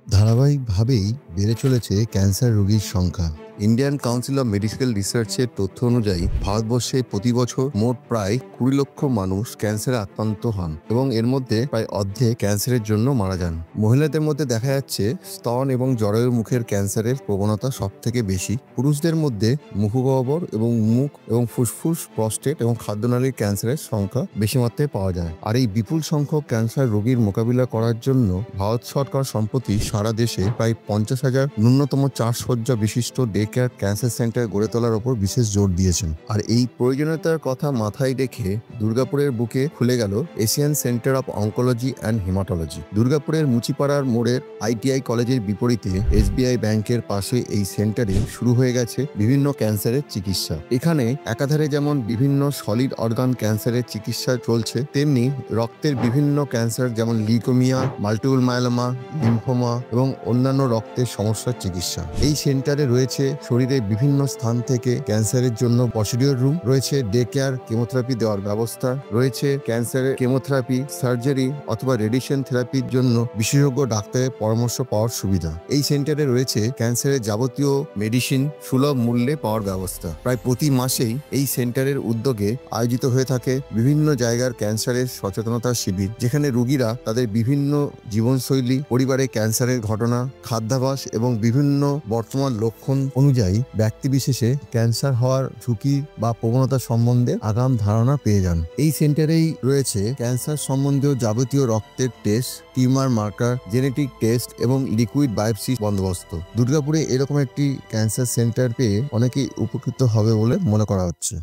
ধারাবাহিকভাবেই বেড়ে চলেছে ক্যান্সার রোগীর সংখ্যা। ইন্ডিয়ান কাউন্সিল অব মেডিকেল রিসার্চের তথ্য অনুযায়ী ভারতবর্ষে প্রতি বছর মোট প্রায় 20 লক্ষ মানুষ ক্যান্সারে আক্রান্ত হন এবং এর মধ্যে প্রায় অর্ধেক ক্যান্সারের জন্য মারা যান। মহিলাদের মধ্যে দেখা যাচ্ছে স্তন এবং জরায়ু মুখের ক্যান্সারের প্রবণতা সব থেকে বেশি। পুরুষদের মধ্যে মুখগহ্বর এবং মুখ এবং ফুসফুস, প্রস্টেট এবং খাদ্যনালীর ক্যান্সারের সংখ্যা বেশি মাত্রায় পাওয়া যায়। আর এই বিপুল সংখ্যক ক্যান্সার রোগীর মোকাবিলা করার জন্য ভারত সরকার সম্প্রতি সারা দেশে প্রায় 50,000 ন্যূনতম 4 শয্যা বিশিষ্ট ডে কেয়ার ক্যান্সার সেন্টার গড়ে তোলার ওপর বিশেষ জোর দিয়েছেন। আর এই প্রয়োজনীয়তার কথা মাথায় রেখে দুর্গাপুরের বুকে খুলে গেল Asian centre of oncology and haematology. দুর্গাপুরের মুচিপাড়ার মোড়ের ITI কলেজের বিপরীতে SBI ব্যাংকের পাশে এই সেন্টারে শুরু হয়ে গেছে বিভিন্ন ক্যান্সারের চিকিৎসা। এখানে একাধারে যেমন বিভিন্ন সলিড অর্গান ক্যান্সারের চিকিৎসা চলছে, তেমনি রক্তের বিভিন্ন ক্যান্সার যেমন লিউকেমিয়া, মাল্টিপল মায়োলোমা, লিম্ফোমা এবং অন্যান্য রক্তের সমস্যার চিকিৎসা। এই সেন্টারে রয়েছে শরীরের বিভিন্ন স্থান থেকে ক্যান্সারের জন্য প্রসিডিওর রুম, রয়েছে ডে কেয়ার কেমোথেরাপি দেওয়ার ব্যবস্থা, রয়েছে ক্যান্সারের কেমোথেরাপি, সার্জারি অথবা রেডিয়েশন থেরাপির জন্য বিশেষজ্ঞ ডাক্তারের পরামর্শ পাওয়ার সুবিধা। এই সেন্টারে রয়েছে ক্যান্সারের যাবতীয় মেডিসিন সুলভ মূল্যে পাওয়ার ব্যবস্থা। প্রায় প্রতি মাসেই এই সেন্টারের উদ্যোগে আয়োজিত হয়ে থাকে বিভিন্ন জায়গার ক্যান্সারের সচেতনতা শিবির, যেখানে রোগীরা তাদের বিভিন্ন জীবনশৈলী, পরিবারে ক্যান্সারের ঘটনা, খাদ্যাভ্যাস এবং বিভিন্ন বর্তমান লক্ষণ অনুযায়ী ব্যক্তিবিশেষে ক্যান্সার হওয়ার ঝুঁকি বা প্রবণতা সম্বন্ধে আগাম ধারণা পেয়ে যান। এই সেন্টারেই রয়েছে ক্যান্সার সম্বন্ধীয় যাবতীয় রক্তের test, tumour marker, genetic test এবং লিকুইড বায়োপসি বন্দোবস্ত। দুর্গাপুরে এরকম একটি ক্যান্সার সেন্টার পেয়ে অনেকেই উপকৃত হবে বলে মনে করা হচ্ছে।